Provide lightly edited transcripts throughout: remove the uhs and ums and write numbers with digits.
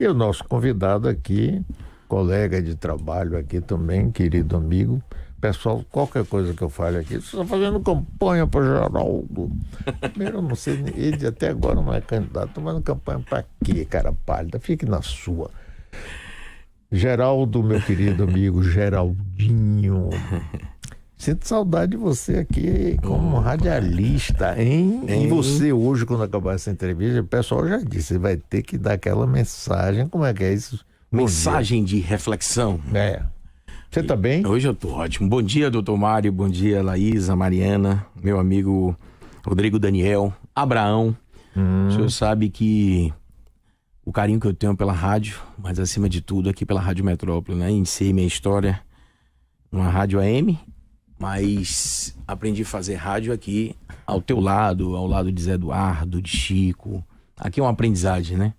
E o nosso convidado aqui, colega de trabalho aqui também, querido amigo. Pessoal, qualquer coisa que eu fale aqui, você está fazendo campanha para Geraldo. Primeiro, eu não sei, ele até agora não é candidato, está fazendo campanha para quê, cara pálida? Fique na sua. Geraldo, meu querido amigo, Geraldinho. Sinto saudade de você aqui como radialista, hein? E você hoje, quando acabar essa entrevista, o pessoal já disse, vai ter que dar aquela mensagem, como é que é isso? Mensagem de reflexão. Você tá bem? Hoje eu tô ótimo. Bom dia, doutor Mário. Bom dia, Laísa, Mariana, meu amigo Rodrigo Daniel, Abraão. O senhor sabe que o carinho que eu tenho pela rádio, mas acima de tudo aqui pela Rádio Metrópole, né? Iniciei minha história numa rádio AM, mas aprendi a fazer rádio aqui ao teu lado, ao lado de Zé Eduardo, de Chico. Aqui é uma aprendizagem, né?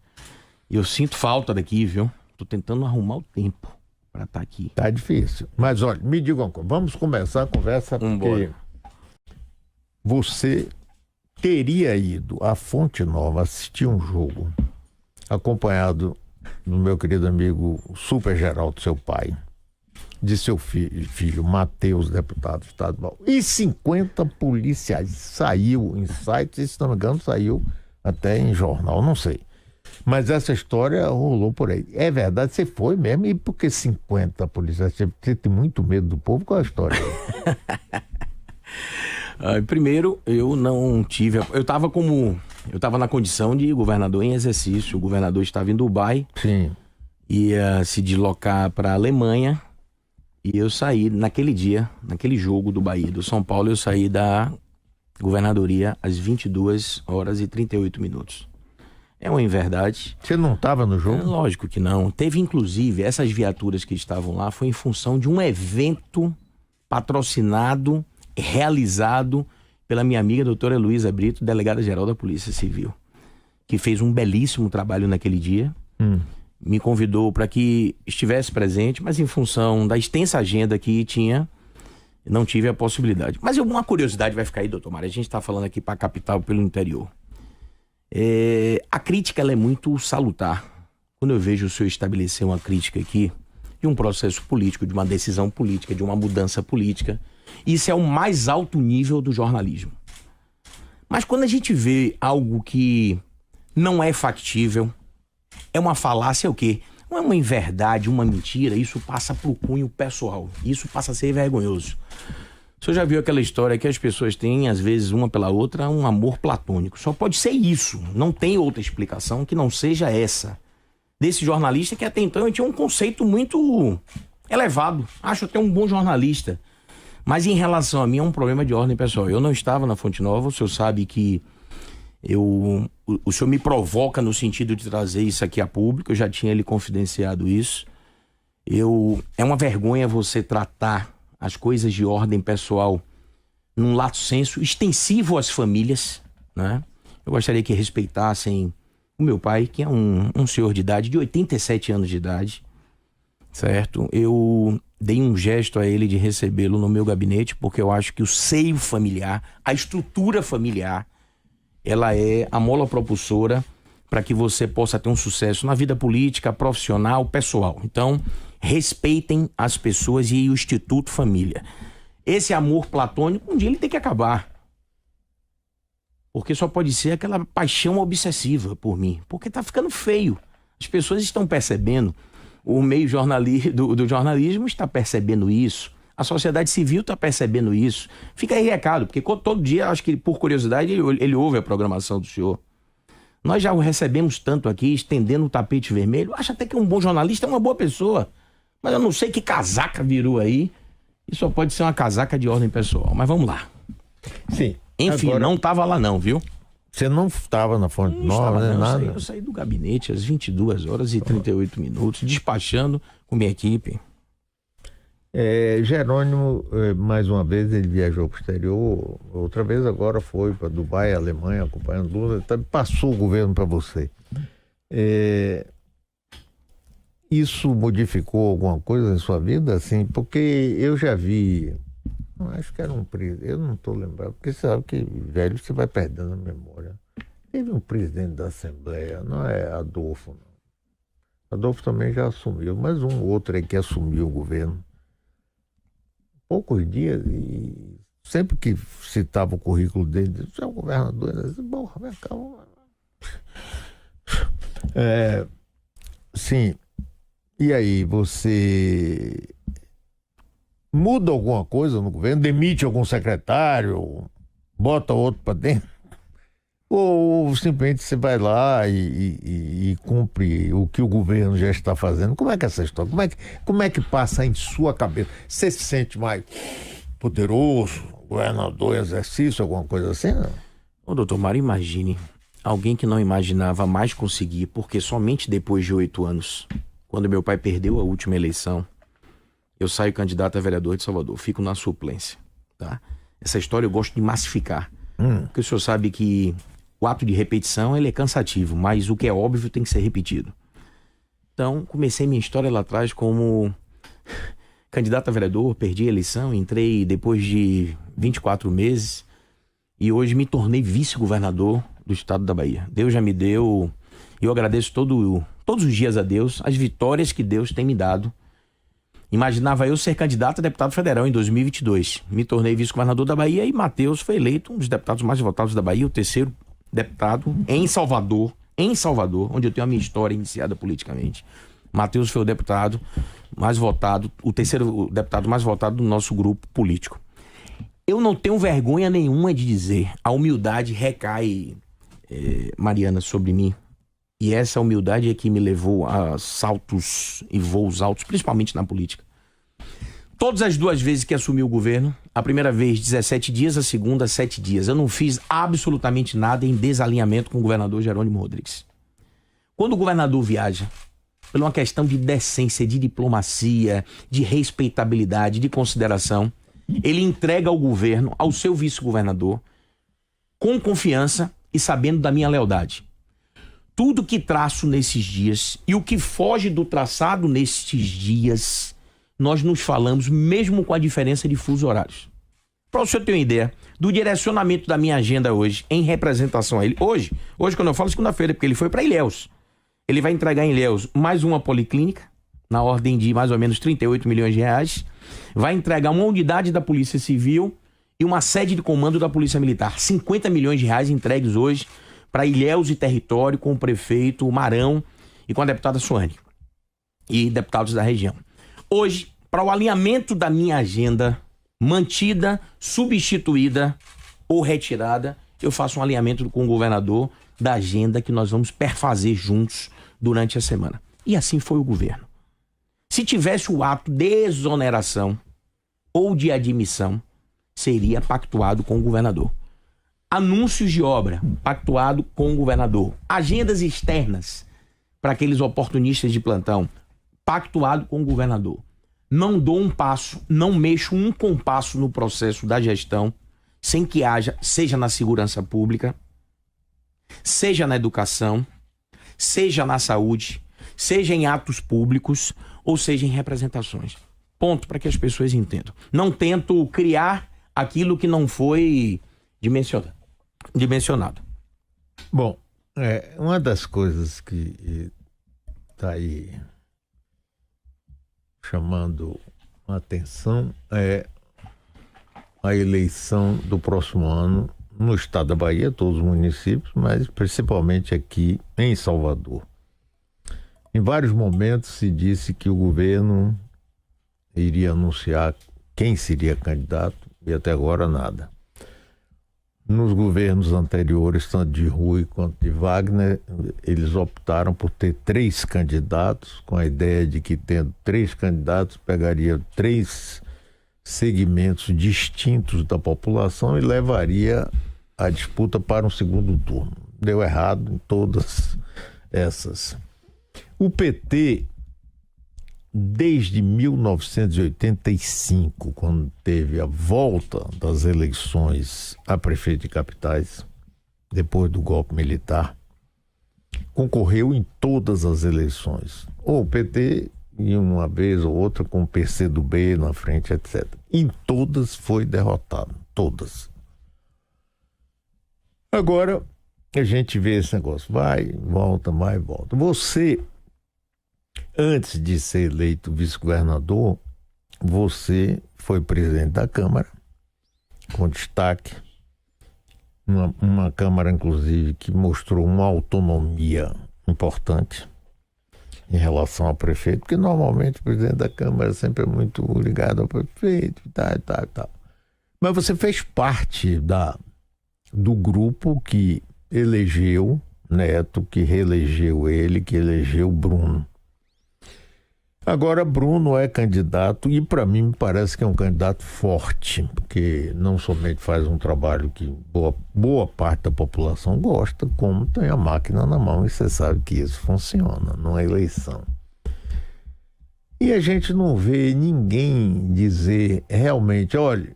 E eu sinto falta daqui, viu? Tô tentando arrumar o tempo para estar aqui. Tá difícil. Mas olha, me diga uma coisa, vamos começar a conversa porque você teria ido à Fonte Nova assistir um jogo acompanhado do meu querido amigo Super Geraldo, seu pai, de seu filho Matheus, deputado estadual, e 50 policiais. Saiu em sites, se não me engano, saiu até em jornal, não sei. Mas essa história rolou por aí. É verdade, você foi mesmo? E por que 50 policiais? Você tem muito medo do povo? Qual é a história aí? Primeiro, eu não tive... Eu estava na condição de governador em exercício. O governador estava em Dubai. Sim. Ia se deslocar para a Alemanha. E eu saí naquele dia, naquele jogo do Bahia, do São Paulo, eu saí da governadoria às 22h38. É uma inverdade. Você não estava no jogo? Lógico que não. Teve, inclusive, essas viaturas que estavam lá, foi em função de um evento patrocinado, realizado pela minha amiga doutora Heloísa Brito, delegada-geral da Polícia Civil, que fez um belíssimo trabalho naquele dia. Me convidou para que estivesse presente, mas em função da extensa agenda que tinha, não tive a possibilidade. Mas uma curiosidade vai ficar aí, doutor Mário. A gente está falando aqui para a capital, pelo interior. A crítica ela é muito salutar. Quando eu vejo o senhor estabelecer uma crítica aqui de um processo político, de uma decisão política, de uma mudança política, isso é o mais alto nível do jornalismo. Mas quando a gente vê algo que não é factível, é uma falácia, é o quê? Não é uma inverdade, uma mentira, isso passa pro cunho pessoal, isso passa a ser vergonhoso. O senhor já viu aquela história que as pessoas têm, às vezes, uma pela outra, um amor platônico. Só pode ser isso. Não tem outra explicação que não seja essa. Desse jornalista que até então eu tinha um conceito muito elevado. Acho até um bom jornalista. Mas em relação a mim é um problema de ordem pessoal. Eu não estava na Fonte Nova, o senhor sabe que o senhor me provoca no sentido de trazer isso aqui a público. Eu já tinha lhe confidenciado isso. É uma vergonha você tratar as coisas de ordem pessoal num lato senso extensivo às famílias, né? Eu gostaria que respeitassem o meu pai, que é um senhor de idade, de 87 anos de idade, certo? Eu dei um gesto a ele de recebê-lo no meu gabinete, porque eu acho que o seio familiar, a estrutura familiar, ela é a mola propulsora para que você possa ter um sucesso na vida política, profissional, pessoal. Então, respeitem as pessoas e o Instituto Família. Esse amor platônico, um dia ele tem que acabar. Porque só pode ser aquela paixão obsessiva por mim. Porque tá ficando feio. As pessoas estão percebendo. O meio do jornalismo está percebendo isso. A sociedade civil está percebendo isso. Fica aí recado, porque todo dia, acho que por curiosidade, ele ouve a programação do senhor. Nós já o recebemos tanto aqui, estendendo o tapete vermelho. Acho até que um bom jornalista é uma boa pessoa. Mas eu não sei que casaca virou aí. Isso só pode ser uma casaca de ordem pessoal. Mas vamos lá. Sim. Enfim, agora, não estava lá não, viu? Você não estava na Fonte Nova, né? Nada? Eu saí do gabinete às 22h38, despachando com minha equipe. Jerônimo, mais uma vez, ele viajou para o exterior. Outra vez agora foi para Dubai, Alemanha, acompanhando Lula. Passou o governo para você. Isso modificou alguma coisa na sua vida? Assim, porque eu já vi... Acho que era um presidente, eu não estou lembrando, porque você sabe que, velho, você vai perdendo a memória. Teve um presidente da Assembleia, não é Adolfo, não. Adolfo também já assumiu, mas um outro aí que assumiu o governo. Poucos dias, e sempre que citava o currículo dele, dizia, você é o governador, ele dizia, bom, vem cá, sim. E aí, você muda alguma coisa no governo? Demite algum secretário? Bota outro para dentro? Ou simplesmente você vai lá e cumpre o que o governo já está fazendo? Como é que é essa história? Como é que passa em sua cabeça? Você se sente mais poderoso, governador em exercício, alguma coisa assim? Não? Ô, doutor Mário, imagine alguém que não imaginava mais conseguir, porque somente depois de 8 anos, quando meu pai perdeu a última eleição, eu saio candidato a vereador de Salvador, fico na suplência, tá? Essa história eu gosto de massificar, porque o senhor sabe que o ato de repetição ele é cansativo, mas o que é óbvio tem que ser repetido. Então, comecei minha história lá atrás como candidato a vereador, perdi a eleição, entrei depois de 24 meses e hoje me tornei vice-governador do estado da Bahia. Deus já me deu, e eu agradeço todos os dias a Deus, as vitórias que Deus tem me dado. Imaginava eu ser candidato a deputado federal em 2022. Me tornei vice-governador da Bahia e Matheus foi eleito um dos deputados mais votados da Bahia, o terceiro deputado em Salvador, onde eu tenho a minha história iniciada politicamente. Matheus foi o deputado mais votado, o terceiro deputado mais votado do nosso grupo político. Eu não tenho vergonha nenhuma de dizer, a humildade recai, Mariana, sobre mim. E essa humildade é que me levou a saltos e voos altos, principalmente na política. Todas as 2 vezes que assumi o governo, a primeira vez 17 dias, a segunda 7 dias. Eu não fiz absolutamente nada em desalinhamento com o governador Jerônimo Rodrigues. Quando o governador viaja, por uma questão de decência, de diplomacia, de respeitabilidade, de consideração, ele entrega ao governo, ao seu vice-governador, com confiança e sabendo da minha lealdade. Tudo que traço nesses dias e o que foge do traçado nesses dias, nós nos falamos mesmo com a diferença de fusos horários. Para você ter uma ideia do direcionamento da minha agenda hoje, em representação a ele. Hoje quando eu falo segunda-feira, porque ele foi para Ilhéus. Ele vai entregar em Ilhéus mais uma policlínica, na ordem de mais ou menos 38 milhões de reais. Vai entregar uma unidade da Polícia Civil e uma sede de comando da Polícia Militar. 50 milhões de reais entregues hoje para Ilhéus e território, com o prefeito Marão e com a deputada Suane e deputados da região. Hoje, para o alinhamento da minha agenda, mantida, substituída ou retirada, eu faço um alinhamento com o governador da agenda que nós vamos perfazer juntos durante a semana. E assim foi o governo. Se tivesse o ato de exoneração ou de admissão, seria pactuado com o governador. Anúncios de obra, pactuado com o governador. Agendas externas para aqueles oportunistas de plantão, pactuado com o governador. Não dou um passo, não mexo um compasso no processo da gestão sem que haja, seja na segurança pública, seja na educação, seja na saúde, seja em atos públicos ou seja em representações. Ponto, para que as pessoas entendam. Não tento criar aquilo que não foi dimensionado. Bom, uma das coisas que está aí chamando a atenção é a eleição do próximo ano no estado da Bahia, todos os municípios, mas principalmente aqui em Salvador. Em vários momentos se disse que o governo iria anunciar quem seria candidato e até agora nada. Nos governos anteriores, tanto de Rui quanto de Wagner, eles optaram por ter 3 candidatos, com a ideia de que tendo 3 candidatos, pegaria 3 segmentos distintos da população e levaria a disputa para um segundo turno. Deu errado em todas essas. O PT, desde 1985, quando teve a volta das eleições a prefeito de capitais, depois do golpe militar, concorreu em todas as eleições. Ou o PT ia uma vez ou outra com o PCdoB na frente, etc. Em todas foi derrotado, todas. Agora a gente vê esse negócio, vai, volta. Você antes de ser eleito vice-governador, você foi presidente da Câmara, com destaque. Uma Câmara, inclusive, que mostrou uma autonomia importante em relação ao prefeito, porque normalmente o presidente da Câmara sempre é muito ligado ao prefeito e tal. Mas você fez parte do grupo que elegeu Neto, que reelegeu ele, que elegeu Bruno. Agora, Bruno é candidato e, para mim, me parece que é um candidato forte, porque não somente faz um trabalho que boa parte da população gosta, como tem a máquina na mão, e você sabe que isso funciona numa eleição. E a gente não vê ninguém dizer realmente, olha,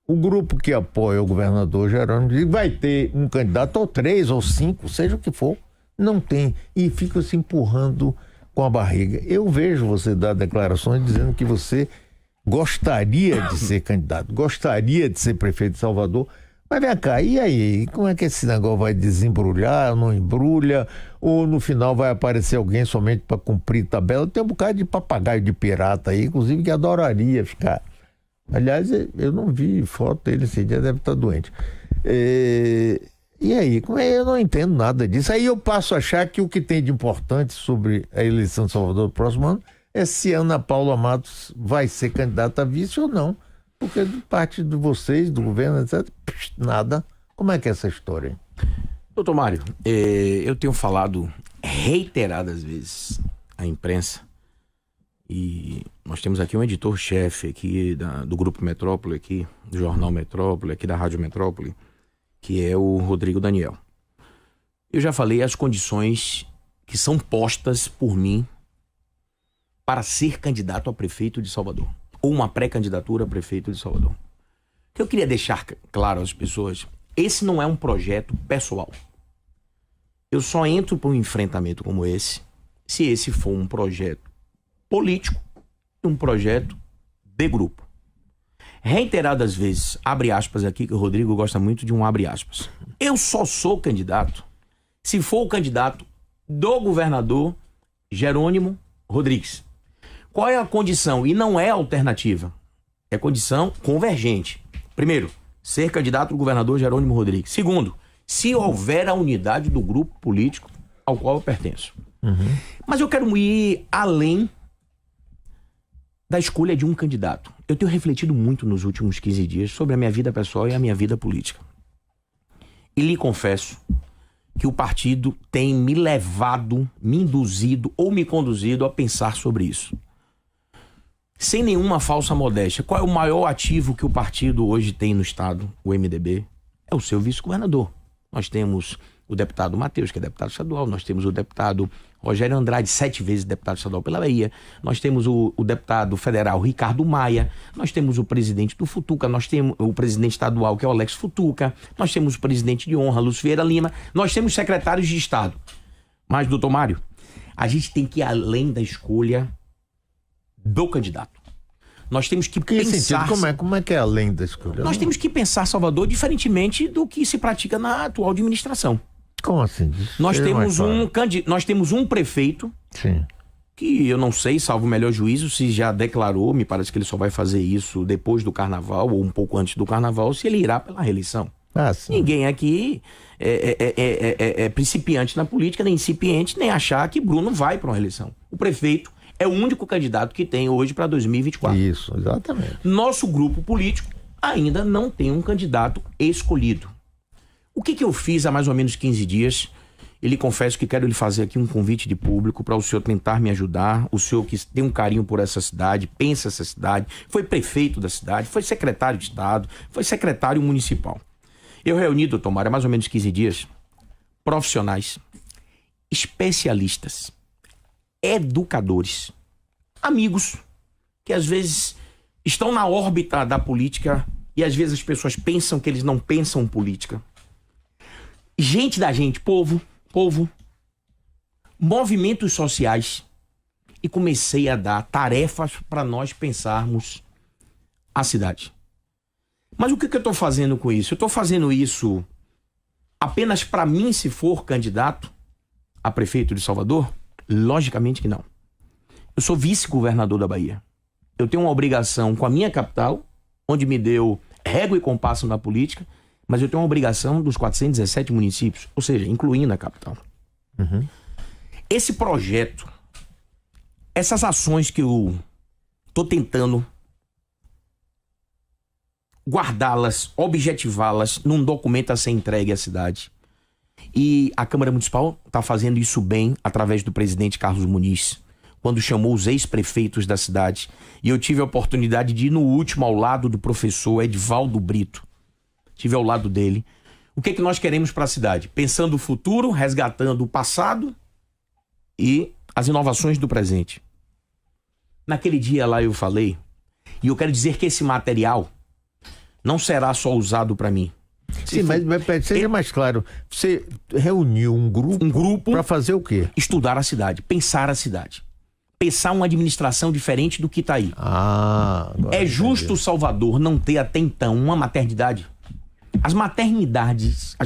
o grupo que apoia o governador Jerônimo vai ter um candidato, ou 3, ou 5, seja o que for, não tem, e fica se empurrando com a barriga. Eu vejo você dar declarações dizendo que você gostaria de ser candidato, gostaria de ser prefeito de Salvador, mas vem cá, e aí? Como é que esse negócio vai desembrulhar, não embrulha, ou no final vai aparecer alguém somente para cumprir tabela? Tem um bocado de papagaio de pirata aí, inclusive, que adoraria ficar. Aliás, eu não vi foto dele, esse dia deve estar doente. E aí, eu não entendo nada disso. Aí eu passo a achar que o que tem de importante sobre a eleição de Salvador do próximo ano é se Ana Paula Matos vai ser candidata a vice ou não. Porque de parte de vocês, do governo, etc., nada. Como é que é essa história? Doutor Mário, eu tenho falado reiteradas vezes à imprensa, e nós temos aqui um editor-chefe aqui do Grupo Metrópole, aqui, do Jornal Metrópole, aqui da Rádio Metrópole, que é o Rodrigo Daniel. Eu já falei as condições que são postas por mim para ser candidato a prefeito de Salvador, ou uma pré-candidatura a prefeito de Salvador. O que eu queria deixar claro às pessoas, esse não é um projeto pessoal. Eu só entro para um enfrentamento como esse, se esse for um projeto político e um projeto de grupo. Reiteradas vezes, abre aspas aqui, que o Rodrigo gosta muito de um abre aspas. Eu só sou candidato se for o candidato do governador Jerônimo Rodrigues. Qual é a condição? E não é alternativa. É condição convergente. Primeiro, ser candidato do governador Jerônimo Rodrigues. Segundo, se houver a unidade do grupo político ao qual eu pertenço. Mas eu quero ir além da escolha de um candidato. Eu tenho refletido muito nos últimos 15 dias sobre a minha vida pessoal e a minha vida política. E lhe confesso que o partido tem me levado, me induzido ou me conduzido a pensar sobre isso. Sem nenhuma falsa modéstia, qual é o maior ativo que o partido hoje tem no estado, o MDB? É o seu vice-governador. Nós temos o deputado Matheus, que é deputado estadual, nós temos o deputado Rogério Andrade, 7 vezes deputado estadual pela Bahia, nós temos o deputado federal Ricardo Maia, nós temos o presidente do Futuca, nós temos o presidente estadual, que é o Alex Futuca, nós temos o presidente de honra, Lúcio Vieira Lima, nós temos secretários de Estado. Mas, doutor Mário, a gente tem que ir além da escolha do candidato. Nós temos que pensar... Como é que é além da escolha? Nós temos que pensar Salvador diferentemente do que se pratica na atual administração. Como assim? Nós temos um prefeito, sim, que eu não sei, salvo o melhor juízo, se já declarou, me parece que ele só vai fazer isso depois do carnaval, ou um pouco antes do carnaval, se ele irá pela reeleição. Ninguém aqui é principiante na política, nem incipiente, nem achar que Bruno vai para uma reeleição. O prefeito é o único candidato que tem hoje para 2024. Isso, exatamente. Nosso grupo político ainda não tem um candidato escolhido. O que eu fiz há mais ou menos 15 dias? E lhe confesso que quero lhe fazer aqui um convite de público para o senhor tentar me ajudar. O senhor que tem um carinho por essa cidade, pensa essa cidade, foi prefeito da cidade, foi secretário de Estado, foi secretário municipal. Eu reuni, doutor Mário, há mais ou menos 15 dias, profissionais, especialistas, educadores, amigos, que às vezes estão na órbita da política e às vezes as pessoas pensam que eles não pensam política. Gente da gente, povo, movimentos sociais, e comecei a dar tarefas para nós pensarmos a cidade. Mas o que eu estou fazendo com isso? Eu estou fazendo isso apenas para mim, se for candidato a prefeito de Salvador? Logicamente que não. Eu sou vice-governador da Bahia. Eu tenho uma obrigação com a minha capital, onde me deu régua e compasso na política, mas eu tenho uma obrigação dos 417 municípios, ou seja, incluindo a capital. Uhum. Esse projeto, essas ações que eu estou tentando guardá-las, objetivá-las num documento a ser entregue à cidade. E a Câmara Municipal está fazendo isso bem através do presidente Carlos Muniz, quando chamou os ex-prefeitos da cidade. E eu tive a oportunidade de ir no último ao lado do professor Edivaldo Brito. Estive ao lado dele. O que é que nós queremos para a cidade? Pensando o futuro, resgatando o passado e as inovações do presente. Naquele dia lá eu falei, e eu quero dizer que esse material não será só usado para mim. Sim, mas seja mais claro, você reuniu um grupo para fazer o quê? Estudar a cidade, pensar a cidade. Pensar uma administração diferente do que está aí. É justo Salvador não ter até então uma maternidade? As maternidades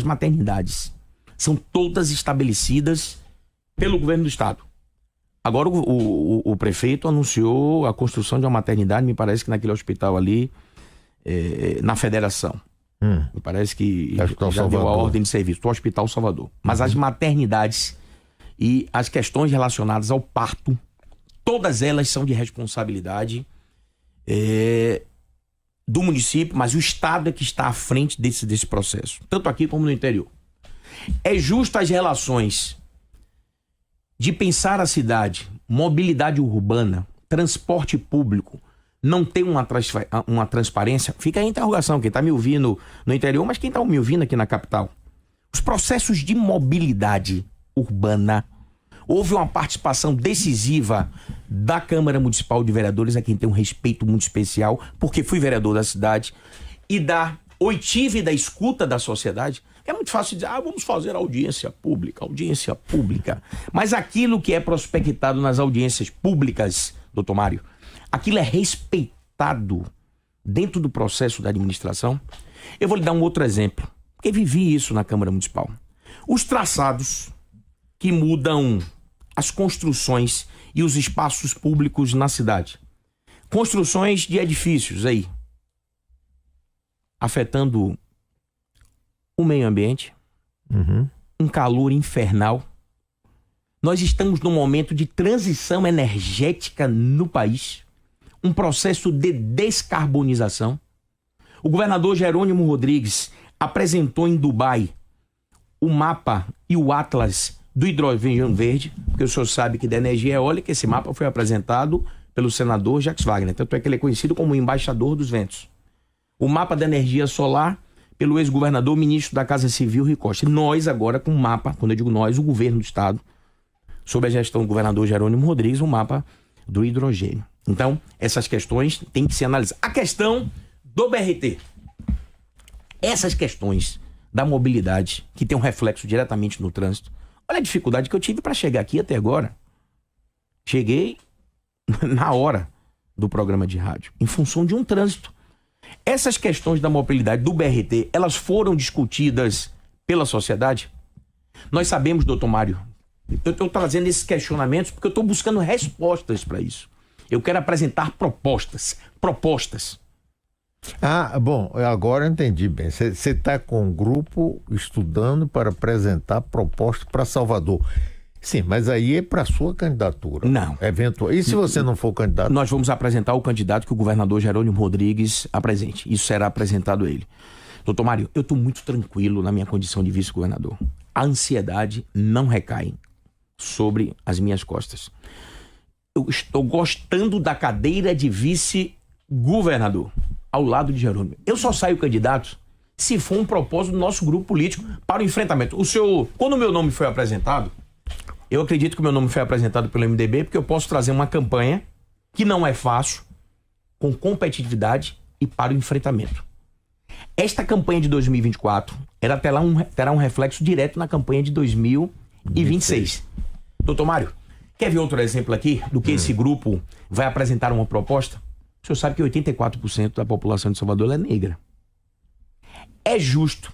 são todas estabelecidas pelo governo do estado. Agora o prefeito anunciou a construção de uma maternidade, me parece que naquele hospital ali, na federação. Me parece que já deu a ordem de serviço, do Hospital Salvador. Mas as maternidades e as questões relacionadas ao parto, todas elas são de responsabilidade do município, mas o estado é que está à frente desse processo, tanto aqui como no interior. É justo as relações de pensar a cidade, mobilidade urbana, transporte público, não tem uma transparência. Fica aí a interrogação, quem está me ouvindo no interior, mas quem está me ouvindo aqui na capital. Os processos de mobilidade urbana, houve uma participação decisiva da Câmara Municipal de Vereadores, a quem tem um respeito muito especial, porque fui vereador da cidade, e da oitiva e da escuta da sociedade. É muito fácil dizer, vamos fazer audiência pública. Mas aquilo que é prospectado nas audiências públicas, doutor Mário, aquilo é respeitado dentro do processo da administração. Eu vou lhe dar um outro exemplo, porque vivi isso na Câmara Municipal. Os traçados que mudam as construções e os espaços públicos na cidade. Construções de edifícios aí, afetando o meio ambiente, um calor infernal. Nós estamos num momento de transição energética no país, um processo de descarbonização. O governador Jerônimo Rodrigues apresentou em Dubai o mapa e o atlas do hidrogênio verde, porque o senhor sabe que da energia eólica esse mapa foi apresentado pelo senador Jacques Wagner, tanto é que ele é conhecido como o embaixador dos ventos. O mapa da energia solar pelo ex-governador, ministro da Casa Civil, Rui Costa. E nós agora com o mapa, quando eu digo nós, o governo do estado, sob a gestão do governador Jerônimo Rodrigues, o mapa do hidrogênio. Então, essas questões têm que ser analisadas. A questão do BRT. Essas questões da mobilidade, que tem um reflexo diretamente no trânsito. Olha a dificuldade que eu tive para chegar aqui até agora. Cheguei na hora do programa de rádio, em função de um trânsito. Essas questões da mobilidade do BRT, elas foram discutidas pela sociedade? Nós sabemos, doutor Mário, eu estou trazendo esses questionamentos porque eu estou buscando respostas para isso. Eu quero apresentar propostas. Bom, agora eu entendi bem. Você está com um grupo estudando para apresentar propostas para Salvador. Sim, mas aí é para sua candidatura. Não. Eventual. E se você não for candidato? Nós vamos apresentar o candidato que o governador Jerônimo Rodrigues apresente. Isso será apresentado a ele. Doutor Mário, eu estou muito tranquilo na minha condição de vice-governador. A ansiedade não recai sobre as minhas costas. Eu estou gostando da cadeira de vice-governador ao lado de Jerônimo. Eu só saio candidato se for um propósito do nosso grupo político para o enfrentamento. O senhor, quando o meu nome foi apresentado, eu acredito que o meu nome foi apresentado pelo MDB porque eu posso trazer uma campanha que não é fácil, com competitividade e para o enfrentamento. Esta campanha de 2024 terá um reflexo direto na campanha de 2026. Doutor Mário, quer ver outro exemplo aqui do que esse grupo vai apresentar uma proposta? O senhor sabe que 84% da população de Salvador é negra. É justo,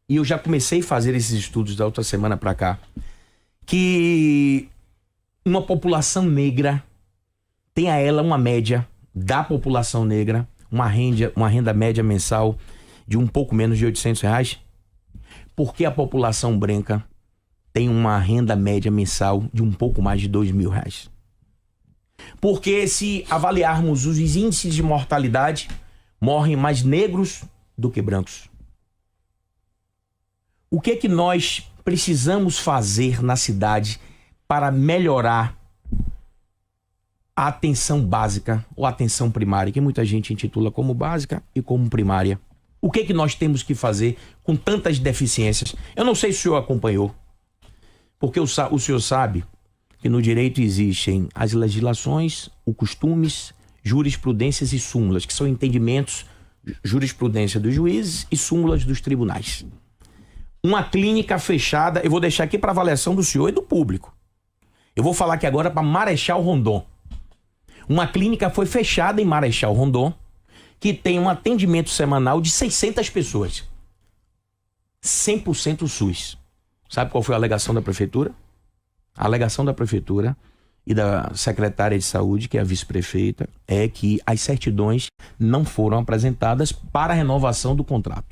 e eu já comecei a fazer esses estudos da outra semana para cá, que uma população negra tenha ela uma média da população negra, uma renda média mensal de um pouco menos de R$800, porque a população branca tem uma renda média mensal de um pouco mais de R$2.000. Porque se avaliarmos os índices de mortalidade, morrem mais negros do que brancos. O que é que nós precisamos fazer na cidade para melhorar a atenção básica ou atenção primária, que muita gente intitula como básica e como primária? O que é que nós temos que fazer com tantas deficiências? Eu não sei se o senhor acompanhou, porque o senhor sabe que no direito existem as legislações, os costumes, jurisprudências e súmulas, que são entendimentos, jurisprudência dos juízes e súmulas dos tribunais. Uma clínica fechada, eu vou deixar aqui para avaliação do senhor e do público. Eu vou falar aqui agora para Marechal Rondon. Uma clínica foi fechada em Marechal Rondon, que tem um atendimento semanal de 600 pessoas. 100% SUS. Sabe qual foi a alegação da prefeitura? A alegação da prefeitura e da secretária de saúde, que é a vice-prefeita, é que as certidões não foram apresentadas para a renovação do contrato.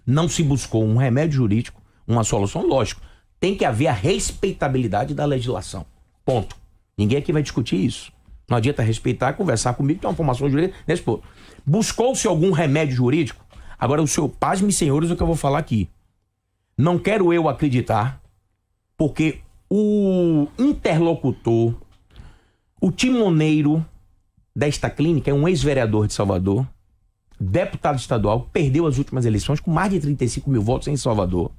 Não se buscou um remédio jurídico, uma solução, lógico. Tem que haver a respeitabilidade da legislação. Ponto. Ninguém aqui vai discutir isso. Não adianta respeitar, conversar comigo, ter uma formação jurídica nesse ponto. Buscou-se algum remédio jurídico? Agora, o senhor, pasme, senhores, o que eu vou falar aqui. Não quero eu acreditar, porque o interlocutor, o timoneiro desta clínica é um ex-vereador de Salvador, deputado estadual, perdeu as últimas eleições com mais de 35 mil votos em Salvador,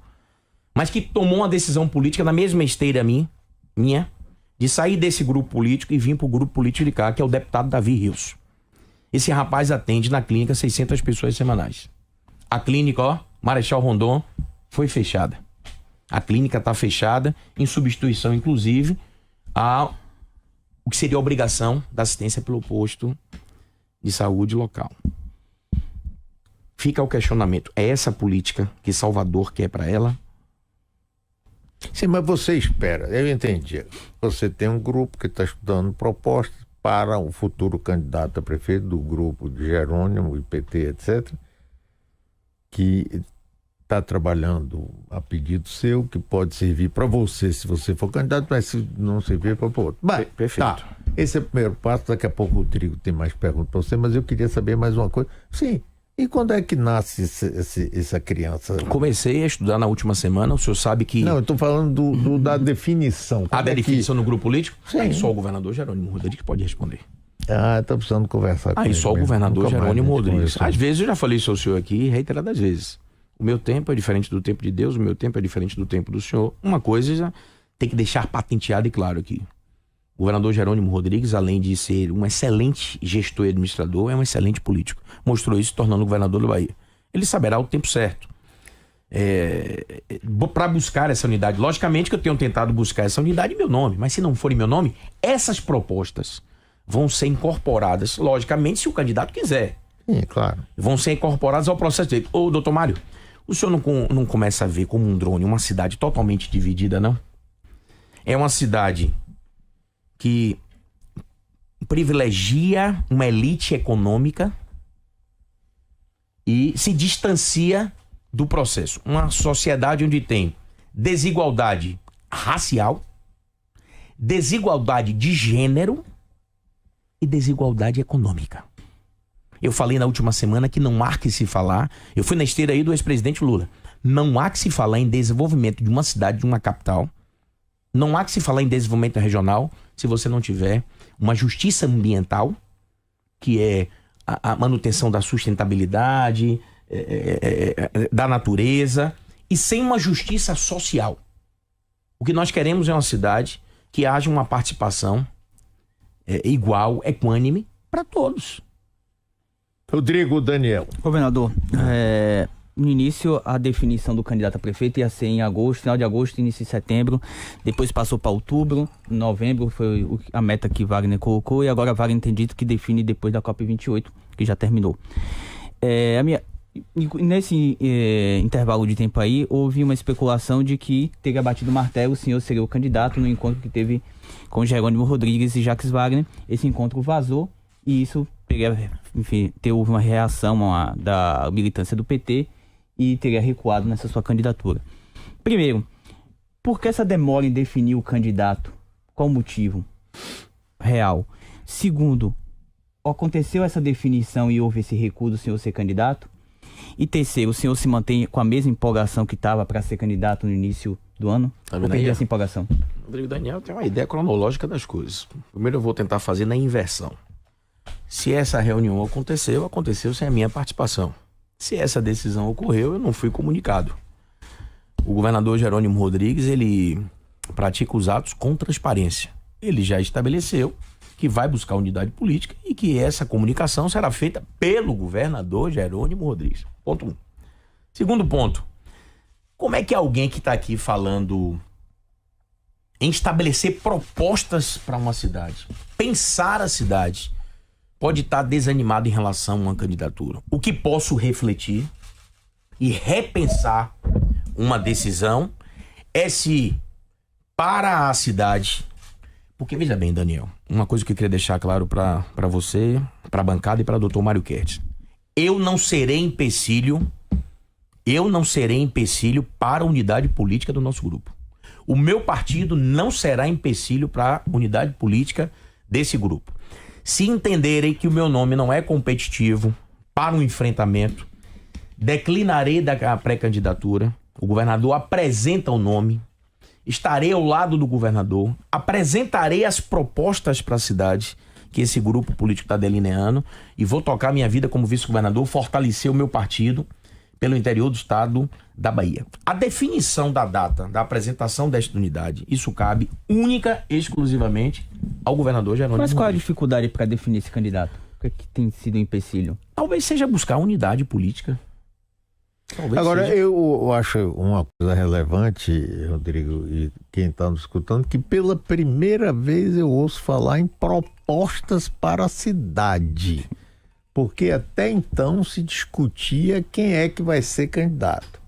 mas que tomou uma decisão política na mesma esteira minha, de sair desse grupo político e vir para o grupo político de cá, que é o deputado Davi Rios. Esse rapaz atende na clínica 600 pessoas semanais. A clínica, Marechal Rondon, foi fechada. A clínica está fechada, em substituição, inclusive, a o que seria a obrigação da assistência pelo posto de saúde local. Fica o questionamento. É essa política que Salvador quer para ela? Sim, mas você espera, eu entendi. Você tem um grupo que está estudando propostas para o futuro candidato a prefeito do grupo de Jerônimo, IPT, etc., que está trabalhando a pedido seu, que pode servir para você se você for candidato, mas se não servir para o outro. Mas, perfeito. Tá, esse é o primeiro passo, daqui a pouco o Trigo tem mais perguntas para você, mas eu queria saber mais uma coisa. Sim, e quando é que nasce essa criança? Comecei a estudar na última semana, o senhor sabe que... Não, eu estou falando da definição. Da definição no grupo político? Sim. Aí só o governador Jerônimo Rodrigues pode responder. Estou precisando conversar com ele. Aí só o mesmo. governador Nunca Jerônimo mais Rodrigues. conversou. Às vezes eu já falei isso ao senhor aqui, reiteradas vezes. O meu tempo é diferente do tempo de Deus, o meu tempo é diferente do tempo do senhor. Uma coisa já tem que deixar patenteado e claro aqui. O governador Jerônimo Rodrigues, além de ser um excelente gestor e administrador, é um excelente político. Mostrou isso tornando governador da Bahia. Ele saberá o tempo certo. Para buscar essa unidade. Logicamente que eu tenho tentado buscar essa unidade em meu nome, mas se não for em meu nome, essas propostas vão ser incorporadas, logicamente, se o candidato quiser. Sim, claro. Vão ser incorporadas ao processo dele. Ô, doutor Mário, o senhor não começa a ver como um drone uma cidade totalmente dividida, não? É uma cidade que privilegia uma elite econômica e se distancia do processo. Uma sociedade onde tem desigualdade racial, desigualdade de gênero e desigualdade econômica. Eu falei na última semana que não há que se falar, eu fui na esteira aí do ex-presidente Lula, não há que se falar em desenvolvimento de uma cidade, de uma capital, não há que se falar em desenvolvimento regional se você não tiver uma justiça ambiental, que é a manutenção da sustentabilidade, da natureza, e sem uma justiça social. O que nós queremos é uma cidade que haja uma participação igual, equânime, para todos. Rodrigo Daniel. Governador, no início a definição do candidato a prefeito ia ser em agosto, final de agosto, início de setembro, depois passou para outubro, novembro foi a meta que Wagner colocou, e agora Wagner tem dito que define depois da COP28, que já terminou. Nesse intervalo de tempo aí, houve uma especulação de que teria batido o martelo, o senhor seria o candidato no encontro que teve com Jerônimo Rodrigues e Jacques Wagner. Esse encontro vazou e isso, enfim, houve uma reação da militância do PT e teria recuado nessa sua candidatura. Primeiro, por que essa demora em definir o candidato? Qual o motivo real? Segundo, aconteceu essa definição e houve esse recuo do senhor ser candidato? E terceiro, o senhor se mantém com a mesma empolgação que estava para ser candidato no início do ano? Ou perdeu essa empolgação? Rodrigo Daniel tem uma ideia cronológica das coisas. Primeiro eu vou tentar fazer na inversão. Se essa reunião aconteceu sem a minha participação. Se essa decisão ocorreu, eu não fui comunicado. O governador Jerônimo Rodrigues, ele pratica os atos com transparência. Ele já estabeleceu que vai buscar unidade política e que essa comunicação será feita pelo governador Jerônimo Rodrigues. Ponto 1. Segundo ponto, como é que alguém que está aqui falando em estabelecer propostas para uma cidade, pensar a cidade, pode estar desanimado em relação a uma candidatura? O que posso refletir e repensar uma decisão é se para a cidade... Porque veja bem, Daniel, uma coisa que eu queria deixar claro para você, para a bancada e para o doutor Mário Kertz. Eu não serei empecilho para a unidade política do nosso grupo. O meu partido não será empecilho para a unidade política desse grupo. Se entenderem que o meu nome não é competitivo para um enfrentamento, declinarei da pré-candidatura. O governador apresenta o nome, estarei ao lado do governador, apresentarei as propostas para a cidade que esse grupo político está delineando e vou tocar minha vida como vice-governador, fortalecer o meu partido pelo interior do estado da Bahia. A definição da data da apresentação desta unidade, isso cabe única e exclusivamente ao governador Jerônimo. Mas qual a dificuldade para definir esse candidato? O que tem sido um empecilho? Talvez seja buscar unidade política. Agora, eu acho uma coisa relevante, Rodrigo, e quem está nos escutando, que pela primeira vez eu ouço falar em propostas para a cidade. Porque até então se discutia quem é que vai ser candidato.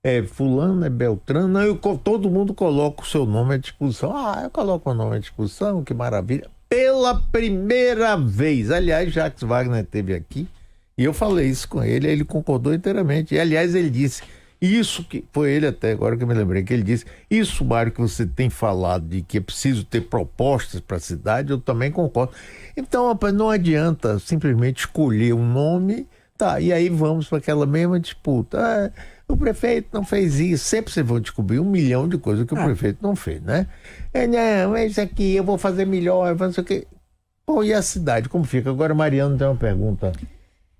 É fulano, é Beltrano, todo mundo coloca o seu nome à disposição. Eu coloco o nome à disposição, que maravilha. Pela primeira vez, aliás, Jacques Wagner esteve aqui, e eu falei isso com ele, ele concordou inteiramente. E, aliás, ele disse, isso que foi ele até agora que eu me lembrei, que ele disse, isso, Mário, que você tem falado de que é preciso ter propostas para a cidade, eu também concordo. Então, rapaz, não adianta simplesmente escolher um nome, e aí vamos para aquela mesma disputa. O prefeito não fez isso, sempre vocês vão descobrir 1 milhão de coisas que o prefeito não fez, né? Não, esse aqui eu vou fazer melhor, não sei o quê. Pô, e a cidade, como fica? Agora, Mariana tem uma pergunta.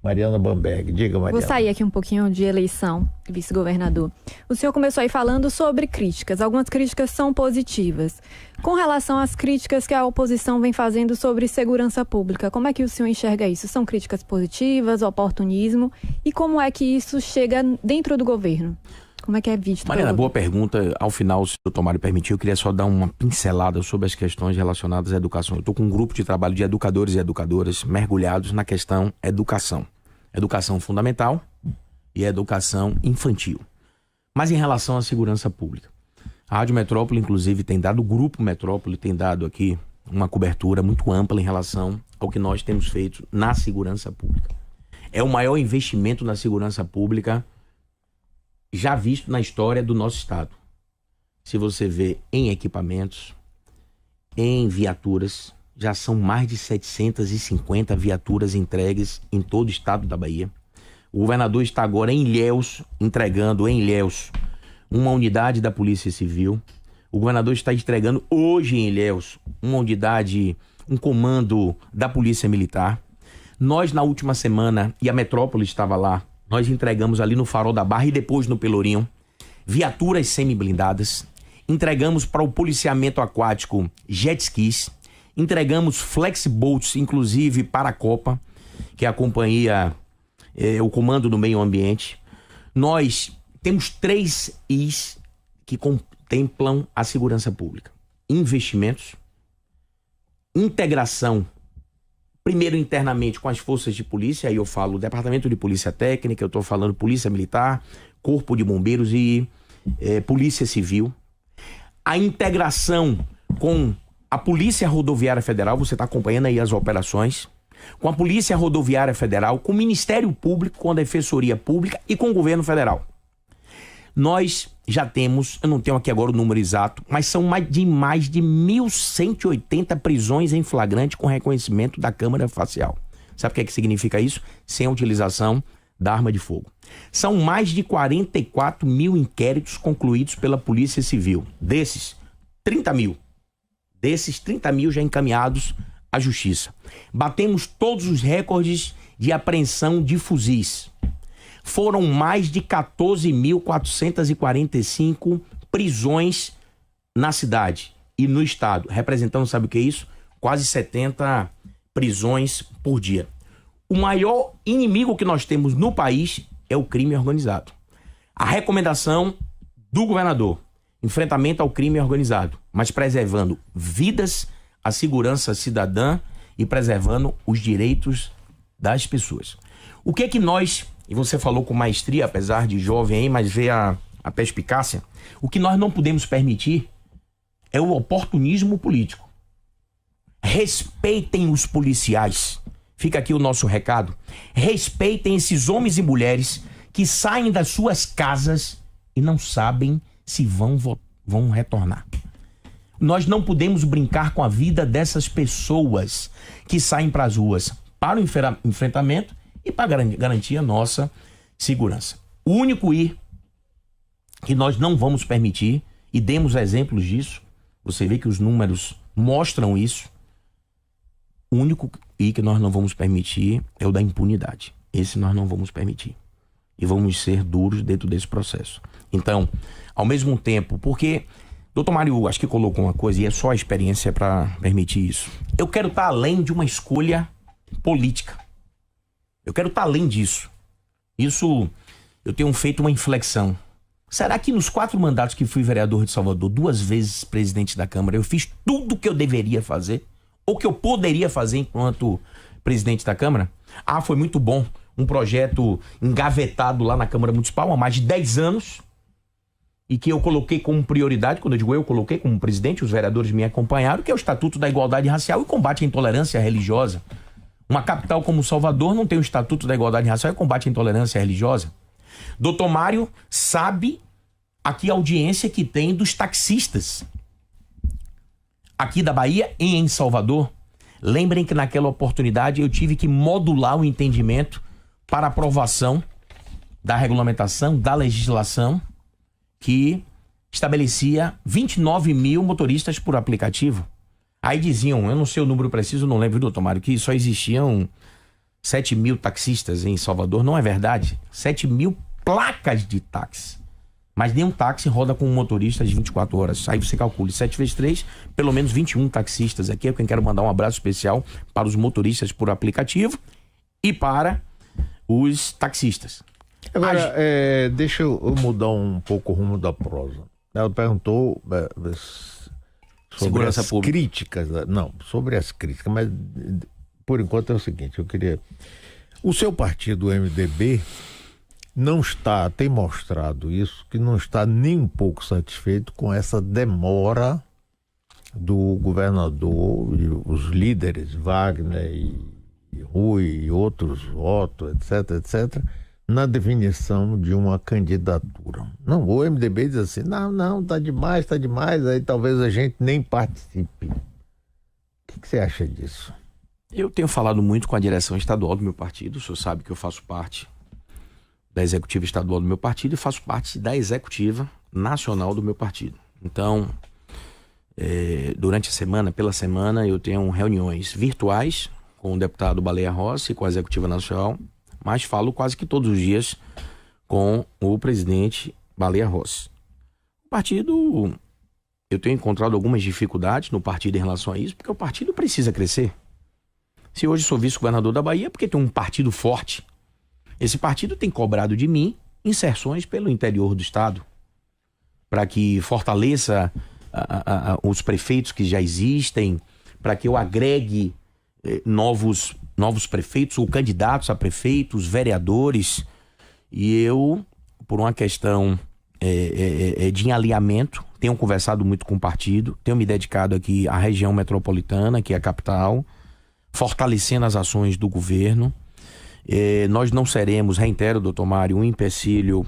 Mariana Bamberg, diga, Mariana. Vou sair aqui um pouquinho de eleição, vice-governador. O senhor começou aí falando sobre críticas. Algumas críticas são positivas. Com relação às críticas que a oposição vem fazendo sobre segurança pública, como é que o senhor enxerga isso? São críticas positivas, oportunismo? E como é que isso chega dentro do governo? Como é que é visto? Mariana, boa pergunta. Ao final, se o doutor Mário permitir, eu queria só dar uma pincelada sobre as questões relacionadas à educação. Eu estou com um grupo de trabalho de educadores e educadoras mergulhados na questão educação. Educação fundamental e educação infantil. Mas em relação à segurança pública, a Rádio Metrópole, inclusive, o Grupo Metrópole tem dado aqui uma cobertura muito ampla em relação ao que nós temos feito na segurança pública. É o maior investimento na segurança pública já visto na história do nosso estado. Se você vê em equipamentos, em viaturas, já são mais de 750 viaturas entregues em todo o estado da Bahia. O governador está agora em Ilhéus, entregando em Ilhéus uma unidade da Polícia Civil. O governador está entregando hoje em Ilhéus uma unidade, um comando da Polícia Militar. Nós, na última semana, e a Metrópole estava lá, nós entregamos ali no Farol da Barra e depois no Pelourinho viaturas semi-blindadas. Entregamos para o policiamento aquático jet skis. Entregamos flexboats, inclusive para a Copa, que é a companhia, o Comando do Meio Ambiente. Nós temos 3 Is que contemplam a segurança pública. Investimentos, integração, primeiro internamente com as forças de polícia, aí eu falo Departamento de Polícia Técnica, eu estou falando Polícia Militar, Corpo de Bombeiros e Polícia Civil. A integração com a Polícia Rodoviária Federal, você está acompanhando aí as operações, com a Polícia Rodoviária Federal, com o Ministério Público, com a Defensoria Pública e com o Governo Federal. Nós já temos, eu não tenho aqui agora o número exato, mas são mais de 1.180 prisões em flagrante com reconhecimento da câmara facial. Sabe o que significa isso? Sem a utilização da arma de fogo. São mais de 44 mil inquéritos concluídos pela Polícia Civil. Desses, 30 mil já encaminhados à Justiça. Batemos todos os recordes de apreensão de fuzis. Foram mais de 14.445 prisões na cidade e no estado, representando, sabe o que é isso? Quase 70 prisões por dia. O maior inimigo que nós temos no país é o crime organizado. A recomendação do governador, enfrentamento ao crime organizado, mas preservando vidas, a segurança cidadã e preservando os direitos das pessoas. O que é que nós, e você falou com maestria, apesar de jovem aí, mas vê a perspicácia, o que nós não podemos permitir é o oportunismo político. Respeitem os policiais. Fica aqui o nosso recado. Respeitem esses homens e mulheres que saem das suas casas e não sabem se vão retornar. Nós não podemos brincar com a vida dessas pessoas que saem para as ruas para o enfrentamento e para garantir a nossa segurança. O único ir que nós não vamos permitir, e demos exemplos disso, você vê que os números mostram isso, o único ir que nós não vamos permitir é o da impunidade. Esse nós não vamos permitir. E vamos ser duros dentro desse processo. Então, ao mesmo tempo, porque Dr. Mário, acho que colocou uma coisa, e é só a experiência para permitir isso. Eu quero estar além de uma escolha política. Eu quero estar além disso. Isso, eu tenho feito uma inflexão. Será que nos 4 mandatos que fui vereador de Salvador, 2 vezes presidente da Câmara, eu fiz tudo o que eu deveria fazer? Ou que eu poderia fazer enquanto presidente da Câmara? Ah, foi muito bom. Um projeto engavetado lá na Câmara Municipal há mais de 10 anos e que eu coloquei como prioridade, quando eu digo eu coloquei como presidente, os vereadores me acompanharam, que é o Estatuto da Igualdade Racial e combate à intolerância religiosa. Uma capital como Salvador não tem o Estatuto da Igualdade Racial e combate à intolerância religiosa. Dr. Mário sabe aqui a audiência que tem dos taxistas aqui da Bahia e em Salvador. Lembrem que naquela oportunidade eu tive que modular o entendimento para aprovação da regulamentação, da legislação que estabelecia 29 mil motoristas por aplicativo. Aí diziam, eu não sei o número preciso, não lembro, doutor Mário, que só existiam 7 mil taxistas em Salvador. Não é verdade. 7 mil placas de táxi. Mas nenhum táxi roda com um motorista de 24 horas. Aí você calcule 7 vezes 3, pelo menos 21 taxistas aqui. Eu quero mandar um abraço especial para os motoristas por aplicativo e para os taxistas. Agora, deixa eu mudar um pouco o rumo da prosa. Ela perguntou sobre as críticas. Não, sobre as críticas, mas por enquanto é o seguinte, eu queria... O seu partido, o MDB, tem mostrado isso, que não está nem um pouco satisfeito com essa demora do governador e os líderes, Wagner e Rui e outros, Otto, etc., na definição de uma candidatura. Não, o MDB diz assim, não, tá demais, aí talvez a gente nem participe. O que você acha disso? Eu tenho falado muito com a direção estadual do meu partido, o senhor sabe que eu faço parte da executiva estadual do meu partido e faço parte da executiva nacional do meu partido. Então, durante a semana, pela semana, eu tenho reuniões virtuais com o deputado Baleia Rossi e com a executiva nacional, mas falo quase que todos os dias com o presidente Baleia Rossi. O partido, eu tenho encontrado algumas dificuldades no partido em relação a isso, porque o partido precisa crescer. Se hoje sou vice-governador da Bahia, é porque tem um partido forte. Esse partido tem cobrado de mim inserções pelo interior do estado, para que fortaleça os prefeitos que já existem, para que eu agregue novos prefeitos ou candidatos a prefeitos, vereadores. E eu, por uma questão de alinhamento, tenho conversado muito com o partido, tenho me dedicado aqui à região metropolitana, que é a capital, fortalecendo as ações do governo. Nós não seremos, reitero, doutor Mário, um empecilho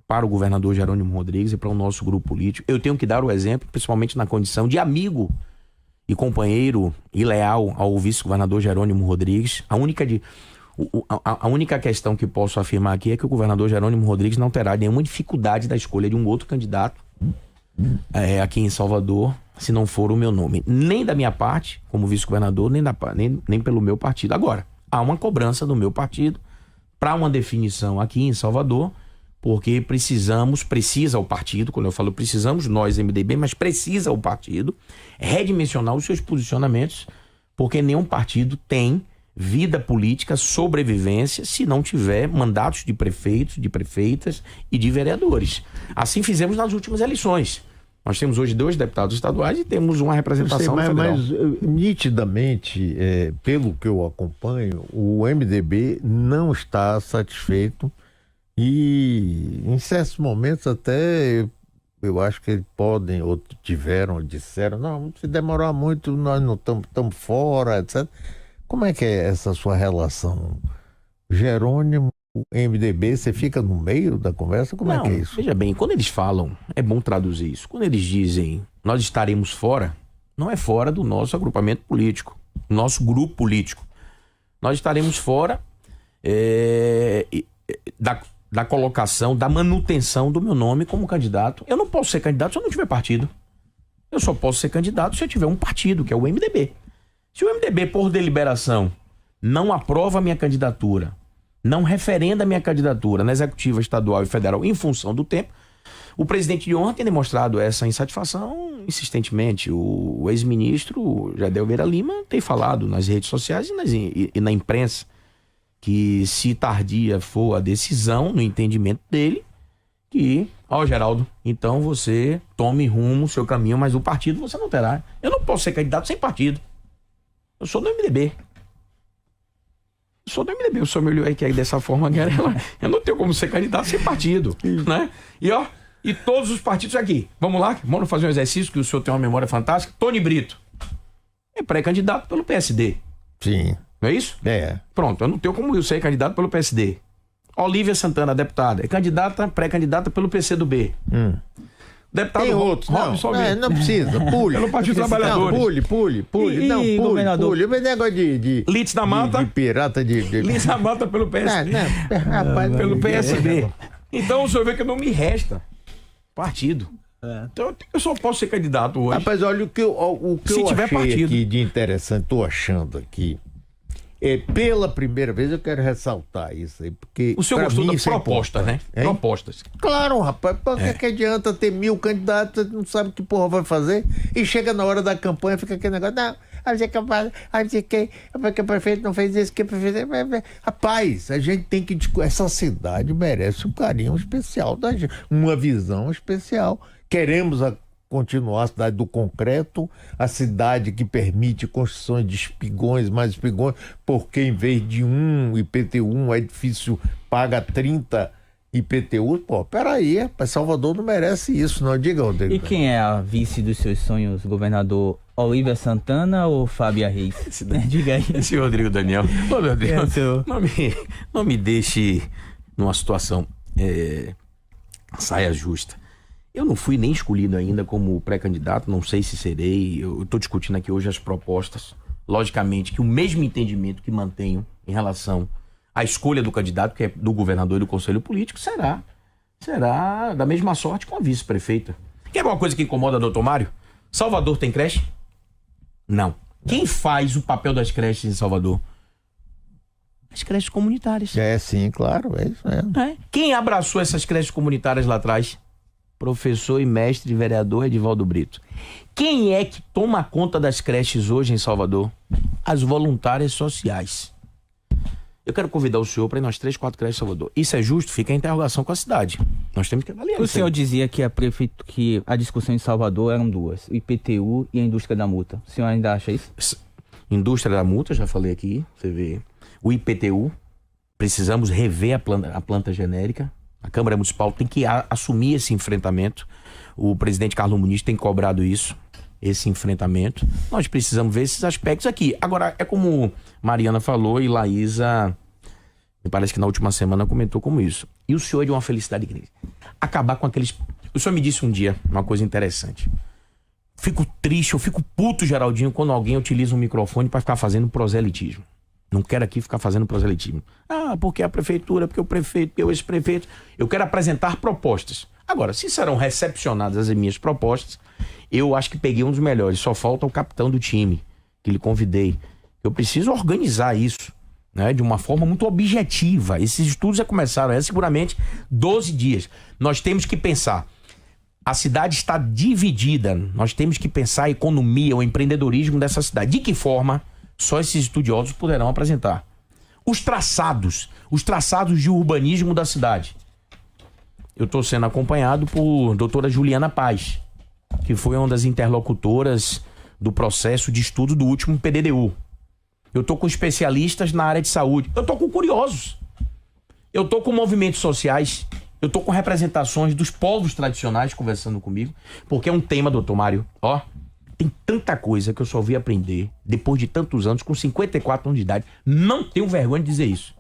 para o governador Jerônimo Rodrigues e para o nosso grupo político. Eu tenho que dar o exemplo, principalmente na condição de amigo e companheiro e leal ao vice-governador Jerônimo Rodrigues. A única questão que posso afirmar aqui é que o governador Jerônimo Rodrigues não terá nenhuma dificuldade da escolha de um outro candidato aqui em Salvador, se não for o meu nome. Nem da minha parte, como vice-governador, nem pelo meu partido. Agora, há uma cobrança do meu partido para uma definição aqui em Salvador, porque precisa o partido, quando eu falo precisamos, nós MDB, mas precisa o partido redimensionar os seus posicionamentos, porque nenhum partido tem vida política, sobrevivência, se não tiver mandatos de prefeitos, de prefeitas e de vereadores. Assim fizemos nas últimas eleições. Nós temos hoje 2 deputados estaduais e temos uma representação federal. Mas nitidamente, pelo que eu acompanho, o MDB não está satisfeito e em certos momentos até eu acho que eles podem, ou tiveram, ou disseram, não, se demorar muito, nós não estamos fora, etc. Como é que é essa sua relação? Jerônimo, MDB, você fica no meio da conversa? Como é que é isso? Veja bem, quando eles falam, é bom traduzir isso. Quando eles dizem, nós estaremos fora, não é fora do nosso agrupamento político, nosso grupo político. Nós estaremos fora da colocação, da manutenção do meu nome como candidato. Eu não posso ser candidato se eu não tiver partido. Eu só posso ser candidato se eu tiver um partido, que é o MDB. Se o MDB, por deliberação, não aprova a minha candidatura, não referenda a minha candidatura na executiva estadual e federal em função do tempo, o presidente de honra tem demonstrado essa insatisfação insistentemente. O ex-ministro Jadel Vieira Lima tem falado nas redes sociais e na imprensa que, se tardia for a decisão, no entendimento dele, que, Geraldo, então você tome rumo, seu caminho, mas o partido você não terá. Eu não posso ser candidato sem partido. Eu sou do MDB. Eu sou meu que é dessa forma, eu não tenho como ser candidato sem partido, né? E todos os partidos aqui. Vamos lá, vamos fazer um exercício que o senhor tem uma memória fantástica. Tony Brito é pré-candidato pelo PSD. Sim. Não é isso? É. Pronto, eu não tenho como eu ser candidato pelo PSD. Olívia Santana, deputada, é pré-candidata pelo PCdoB. Deputado tem outros, não precisa, pule. Pelo Partido Trabalhadores. Pule. Pule. O negócio de Litz da Mata. De pirata de... Litz da Mata pelo PSD. Pelo PSD. Então o senhor vê que não me resta partido. Então eu só posso ser candidato hoje. Rapaz, olha o que eu achei partido aqui de interessante, estou achando aqui. Pela primeira vez eu quero ressaltar isso aí, porque o senhor gostou das propostas, né? Propostas. Claro, rapaz, que adianta ter 1000 candidatos, você não sabe que porra vai fazer, e chega na hora da campanha, fica aquele negócio, não, que o prefeito não fez isso, que o prefeito... Rapaz, a gente tem que... Essa cidade merece um carinho especial da gente, uma visão especial. Queremos continuar a cidade do concreto, a cidade que permite construções de espigões, mais espigões, porque em vez de um IPTU, um edifício paga 30 IPTU, peraí, Salvador não merece isso, não, diga, Rodrigo. E quem é a vice dos seus sonhos, governador? Olívia Santana ou Fábia Reis? Diga aí. Esse Rodrigo Daniel. Ô, meu Deus, não me deixe numa situação saia justa. Eu não fui nem escolhido ainda como pré-candidato, não sei se serei. Eu estou discutindo aqui hoje as propostas. Logicamente que o mesmo entendimento que mantenho em relação à escolha do candidato, que é do governador e do conselho político, será da mesma sorte com a vice-prefeita. Quer alguma coisa que incomoda, doutor Mário? Salvador tem creche? Não. Quem faz o papel das creches em Salvador? As creches comunitárias. Sim, claro, é isso mesmo. Quem abraçou essas creches comunitárias lá atrás? Professor e mestre vereador Edivaldo Brito. Quem é que toma conta das creches hoje em Salvador? As voluntárias sociais. Eu quero convidar o senhor para ir nas 3, 4 creches em Salvador. Isso é justo? Fica a interrogação com a cidade. Nós temos que avaliar. O senhor dizia que a discussão em Salvador eram 2, o IPTU e a indústria da multa. O senhor ainda acha isso? Indústria da multa, já falei aqui, você vê. O IPTU, precisamos rever a planta genérica. A Câmara Municipal tem que assumir esse enfrentamento. O presidente Carlos Muniz tem cobrado isso, esse enfrentamento. Nós precisamos ver esses aspectos aqui. Agora, é como Mariana falou e Laísa, me parece que na última semana comentou como isso. E o senhor é de uma felicidade grande. Acabar com aqueles... O senhor me disse um dia uma coisa interessante. Fico triste, eu fico puto, Geraldinho, quando alguém utiliza um microfone para ficar fazendo proselitismo. Não quero aqui ficar fazendo proselitismo. Porque a prefeitura, porque o prefeito, porque o ex-prefeito. Eu quero apresentar propostas. Agora, se serão recepcionadas as minhas propostas, eu acho que peguei um dos melhores. Só falta o capitão do time, que lhe convidei. Eu preciso organizar isso, né, de uma forma muito objetiva. Esses estudos já começaram, seguramente 12 dias. Nós temos que pensar. A cidade está dividida. Nós temos que pensar a economia, o empreendedorismo dessa cidade. De que forma só esses estudiosos poderão apresentar? Os traçados de urbanismo da cidade. Eu estou sendo acompanhado por doutora Juliana Paz, que foi uma das interlocutoras do processo de estudo do último PDDU. Eu estou com especialistas na área de saúde. Eu estou com curiosos. Eu estou com movimentos sociais. Eu estou com representações dos povos tradicionais conversando comigo. Porque é um tema, doutor Mário, tem tanta coisa que eu só vi aprender depois de tantos anos, com 54 anos de idade. Não tenho vergonha de dizer isso.